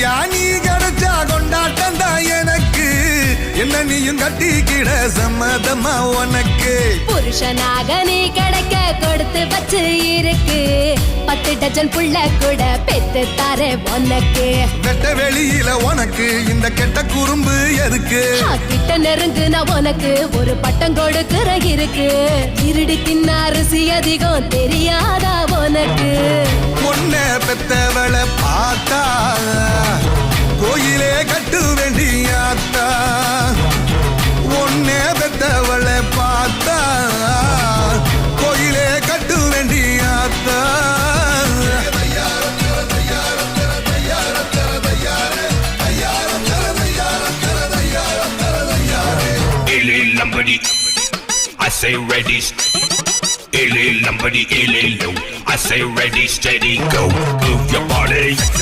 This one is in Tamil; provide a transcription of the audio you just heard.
மனைவியா நீ கிடைச்சா கொண்டாட்டம் தான் எனக்கு என்ன நீயும் கட்டிக்கிட சம்மதமா உனக்கு புருஷனாக நீ கிடைக்க கொடுத்து வச்சு இருக்கு 10 டஜன் புள்ள கூட பெத்து தாரே உனக்கு வெட்ட வெளியில உனக்கு இந்த கெட்ட குறும்பு எதுக்கு கிட்ட நெருங்கு நான் உனக்கு ஒரு பட்டம் கொடுக்கிற இருக்கு இருடி தின்ன அரிசி அதிகம் தெரியாதா உனக்கு பொண்ண பெத்தவளை பார்த்தா கோயிலே கட்டு வேண்டியாத்தா ஒன்னே பெத்தவளை பார்த்தா கோயிலே கட்டு வேண்டியாத்தா Lambadi, I say ready. Lambadi, I say ready, steady, go. Move your body.